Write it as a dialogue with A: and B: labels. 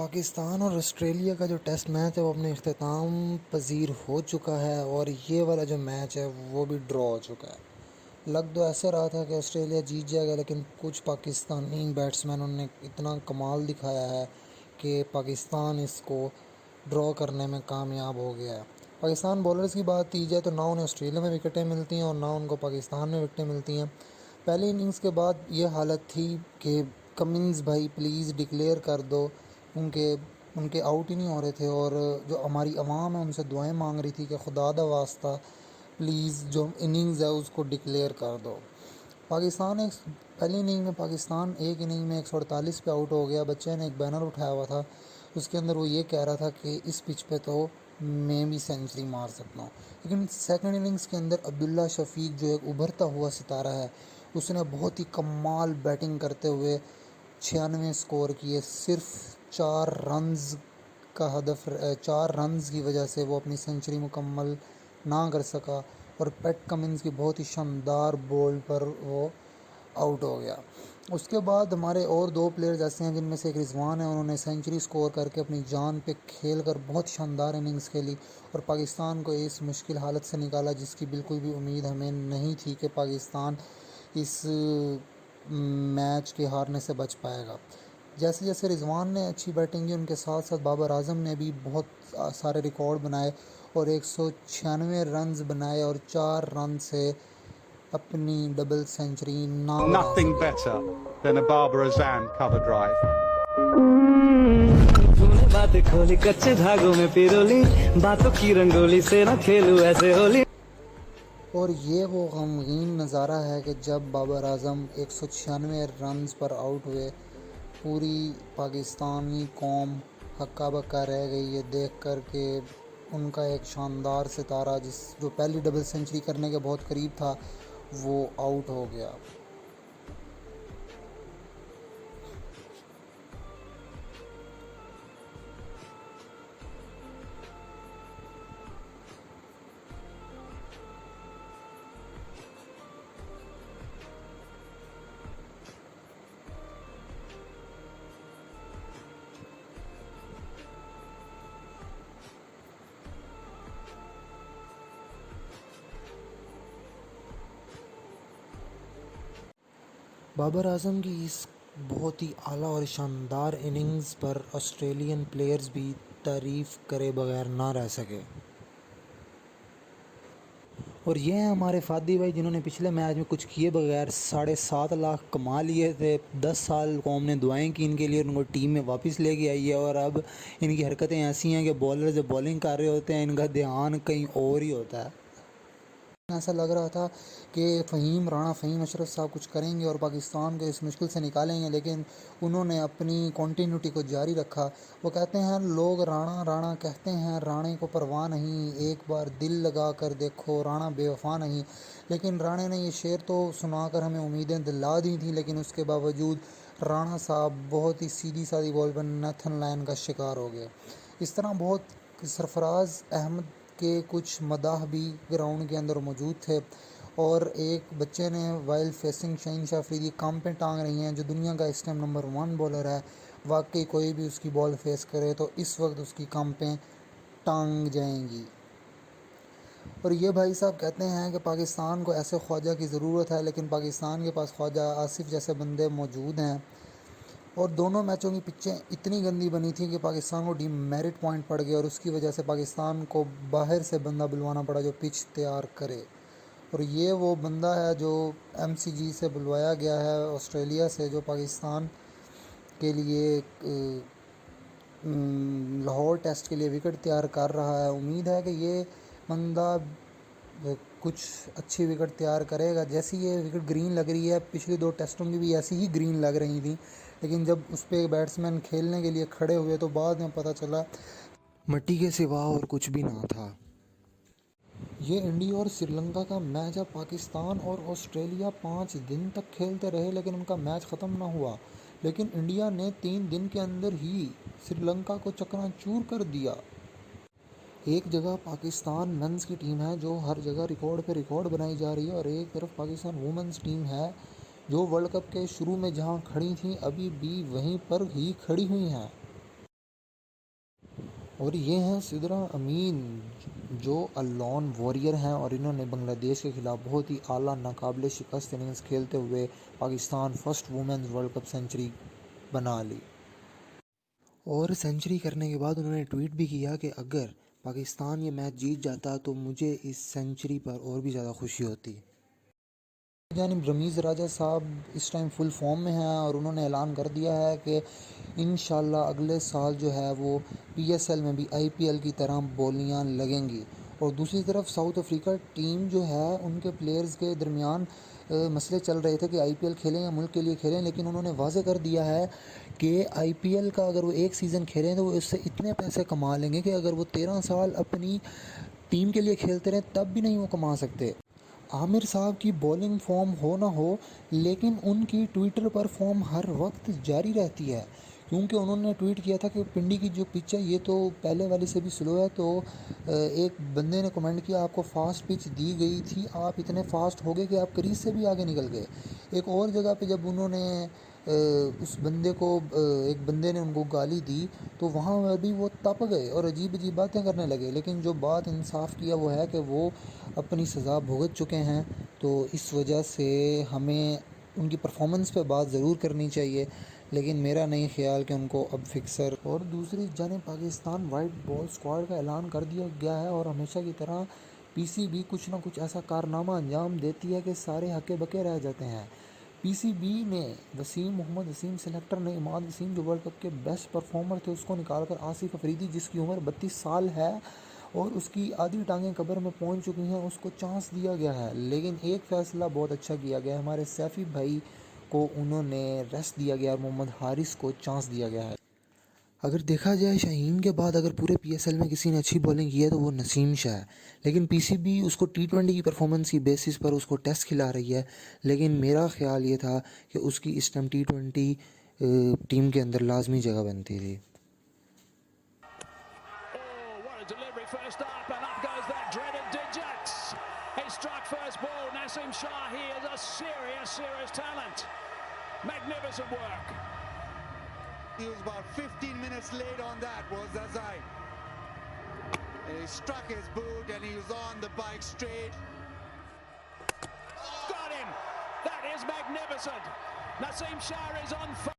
A: पाकिस्तान और ऑस्ट्रेलिया का जो टेस्ट मैच है वो अपने इख्तिताम पजीर हो चुका है और ये वाला जो मैच है वो भी ड्रॉ हो चुका है। लग तो ऐसे रहा था कि ऑस्ट्रेलिया जीत जाएगा, लेकिन कुछ पाकिस्तानी बैट्समैनों ने इतना कमाल दिखाया है कि पाकिस्तान इसको ड्रॉ करने में कामयाब हो गया है। पाकिस्तान बॉलर्स की बात की जाए तो ना उन्हें ऑस्ट्रेलिया में विकेटें मिलती हैं और ना उनको पाकिस्तान में विकेटें मिलती हैं। पहली इनिंग्स के बाद ये हालत थी कि कमिंस भाई प्लीज़ डिक्लेयर कर दो, उनके उनके आउट ही नहीं हो रहे थे और जो हमारी आवाम है उनसे दुआएं मांग रही थी कि खुदा दा वास्ता प्लीज़ जो इनिंग्स है उसको डिक्लेयर कर दो। पाकिस्तान एक पहली इनिंग में पाकिस्तान एक इनिंग में 148 पे आउट हो गया। बच्चे ने एक बैनर उठाया हुआ था, उसके अंदर वो ये कह रहा था कि इस पिच पे तो मैं भी सेंचुरी मार सकता हूँ। लेकिन सेकंड इनिंग्स के अंदर अब्दुल्ला शफीक जो एक उभरता हुआ सितारा है, उसने बहुत ही कमाल बैटिंग करते हुए 96 स्कोर किए। सिर्फ 4 रन्स का हदफ 4 रन्स की वजह से वो अपनी सेंचुरी मुकम्मल ना कर सका और पैट कमिंस की बहुत ही शानदार बॉल पर वो आउट हो गया। उसके बाद हमारे और दो प्लेयर्स ऐसे हैं जिनमें से एक रिजवान है, उन्होंने सेंचुरी स्कोर करके अपनी जान पे खेल कर बहुत शानदार इनिंग्स खेली और पाकिस्तान को इस मुश्किल हालत से निकाला जिसकी बिल्कुल भी उम्मीद हमें नहीं थी कि पाकिस्तान इस मैच के हारने से बच पाएगा। जैसे जैसे रिजवान ने अच्छी बैटिंग की, उनके साथ साथ बाबर आजम ने भी बहुत सारे रिकॉर्ड बनाए और 196 रन्स बनाए और 4 रन से अपनी डबल सेंचुरी ना बना
B: Nothing
A: सके।
B: better than a Barbara Azam cover drive.
C: तूने बात खोली कच्चे धागों में पिरोली, बातों की रंगोली से ना खेलूं ऐसे होली।
A: और ये वो गमगीन नज़ारा है कि जब बाबर आजम 196 रन्स पर आउट हुए, पूरी पाकिस्तानी कौम हक्का बक्का रह गई ये देख कर के उनका एक शानदार सितारा जो पहली डबल सेंचुरी करने के बहुत करीब था वो आउट हो गया। बाबर आजम की इस बहुत ही आला और शानदार इनिंग्स पर ऑस्ट्रेलियन प्लेयर्स भी तारीफ़ करे बगैर ना रह सके। और ये हैं हमारे फादी भाई जिन्होंने पिछले मैच में कुछ किए बगैर 7.5 लाख कमा लिए थे। 10 साल कौम ने दुआएं की इनके लिए, उनको टीम में वापस लेके आई है और अब इनकी हरकतें ऐसी हैं कि बॉलर जब बॉलिंग कर रहे होते हैं इनका ध्यान कहीं और ही होता है। ऐसा लग रहा था कि फ़हीम अशरफ साहब कुछ करेंगे और पाकिस्तान को इस मुश्किल से निकालेंगे, लेकिन उन्होंने अपनी कॉन्टीन्यूटी को जारी रखा। वो कहते हैं लोग राणा राणा कहते हैं, राणे को परवाह नहीं, एक बार दिल लगा कर देखो राणा बेवफा नहीं। लेकिन राणे ने ये शेर तो सुनाकर हमें उम्मीदें दिला दी थी, लेकिन उसके बावजूद राणा साहब बहुत ही सीधी सादी बॉल पर नेथन लायन का शिकार हो गए। इस तरह बहुत सरफराज अहमद के कुछ मदाह भी ग्राउंड के अंदर मौजूद थे और एक बच्चे ने वाइल फेसिंग शहीन अफरीदी कांपें टांग रही हैं, जो दुनिया का इस टाइम नंबर 1 बॉलर है। वाकई कोई भी उसकी बॉल फेस करे तो इस वक्त उसकी कांपें टांग जाएंगी। और ये भाई साहब कहते हैं कि पाकिस्तान को ऐसे ख्वाजा की ज़रूरत है, लेकिन पाकिस्तान के पास ख्वाजा आसिफ जैसे बंदे मौजूद हैं। और दोनों मैचों की पिचें इतनी गंदी बनी थी कि पाकिस्तान को डीमेरिट पॉइंट पड़ गए और उसकी वजह से पाकिस्तान को बाहर से बंदा बुलवाना पड़ा जो पिच तैयार करे। और ये वो बंदा है जो एमसीजी से बुलवाया गया है ऑस्ट्रेलिया से, जो पाकिस्तान के लिए लाहौर टेस्ट के लिए विकेट तैयार कर रहा है। उम्मीद है कि ये बंदा कुछ अच्छी विकेट तैयार करेगा। जैसी ये विकेट ग्रीन लग रही है, पिछले 2 टेस्टों की भी ऐसी ही ग्रीन लग रही थी, लेकिन जब उस पर बैट्समैन खेलने के लिए खड़े हुए तो बाद में पता चला मिट्टी के सिवा और कुछ भी ना था। ये इंडिया और श्रीलंका का मैच है। पाकिस्तान और ऑस्ट्रेलिया 5 दिन तक खेलते रहे लेकिन उनका मैच ख़त्म ना हुआ, लेकिन इंडिया ने 3 दिन के अंदर ही श्रीलंका को चकनाचूर कर दिया। एक जगह पाकिस्तान मेंस की टीम है जो हर जगह रिकॉर्ड पे रिकॉर्ड बनाई जा रही है और एक तरफ पाकिस्तान वुमेंस टीम है जो वर्ल्ड कप के शुरू में जहां खड़ी थी अभी भी वहीं पर ही खड़ी हुई हैं। और ये हैं सिद्रा अमीन, जो अलोन वॉरियर हैं और इन्होंने बांग्लादेश के ख़िलाफ़ बहुत ही आला नाकाबिले शिकस्त इनिंग्स खेलते हुए Pakistan first women's world cup century बना ली। और सेंचुरी करने के बाद उन्होंने ट्वीट भी किया कि अगर पाकिस्तान ये मैच जीत जाता तो मुझे इस सेंचुरी पर और भी ज़्यादा खुशी होती। जानिब रमीज़ राजा साहब इस टाइम फुल फॉर्म में हैं और उन्होंने ऐलान कर दिया है कि इंशाल्लाह अगले साल जो है वो पीएसएल में भी आईपीएल की तरह बोलियां लगेंगी। और दूसरी तरफ साउथ अफ्रीका टीम जो है उनके प्लेयर्स के दरमियान मसले चल रहे थे कि आईपीएल खेलें या मुल्क के लिए खेलें, लेकिन उन्होंने वाज़ेह कर दिया है कि आईपीएल का अगर वो एक सीज़न खेलें तो वो इससे इतने पैसे कमा लेंगे कि अगर वो 13 साल अपनी टीम के लिए खेलते रहें तब भी नहीं वो कमा सकते। आमिर साहब की बॉलिंग फॉर्म हो ना हो, लेकिन उनकी ट्विटर पर फॉर्म हर वक्त जारी रहती है, क्योंकि उन्होंने ट्वीट किया था कि पिंडी की जो पिच है ये तो पहले वाली से भी स्लो है। तो एक बंदे ने कमेंट किया आपको फास्ट पिच दी गई थी, आप इतने फास्ट हो गए कि आप क्रीज से भी आगे निकल गए। एक और जगह पे जब उन्होंने उस बंदे को एक बंदे ने उनको गाली दी तो वहाँ पर भी वो तप गए और अजीब अजीब बातें करने लगे। लेकिन जो बात इंसाफ किया वो है कि वो अपनी सज़ा भुगत चुके हैं, तो इस वजह से हमें उनकी परफॉर्मेंस पे बात ज़रूर करनी चाहिए, लेकिन मेरा नहीं ख्याल कि उनको अब फिक्सर। और दूसरी जानिब पाकिस्तान वाइट बॉल स्क्वाड का ऐलान कर दिया गया है और हमेशा की तरह पीसीबी कुछ ना कुछ ऐसा कारनामा अंजाम देती है कि सारे हके बके रह जाते हैं। पीसीबी ने मोहम्मद वसीम सेलेक्टर ने इमाद वसीम जो वर्ल्ड कप के बेस्ट परफॉर्मर थे उसको निकालकर आसिफ अफरीदी जिसकी उम्र 32 साल है और उसकी आधी टांगें कब्र में पहुंच चुकी हैं, उसको चांस दिया गया है। लेकिन एक फ़ैसला बहुत अच्छा किया गया है, हमारे सैफ़ी भाई को उन्होंने रेस्ट दिया गया और मोहम्मद हारिस को चांस दिया गया है। अगर देखा जाए शाहीन के बाद अगर पूरे पीएसएल में किसी ने अच्छी बॉलिंग की है तो वो नसीम शाह है, लेकिन पीसीबी उसको टी20 की परफॉर्मेंस की बेसिस पर उसको टेस्ट खिला रही है। लेकिन मेरा ख्याल ये था कि उसकी इस टाइम टी20 टीम के अंदर लाजमी जगह बनती थी।
D: He was about 15 minutes late on that, was Azai. He struck his boot and he was on the bike straight.
E: Got him! That is magnificent! Naseem Shah is on fire.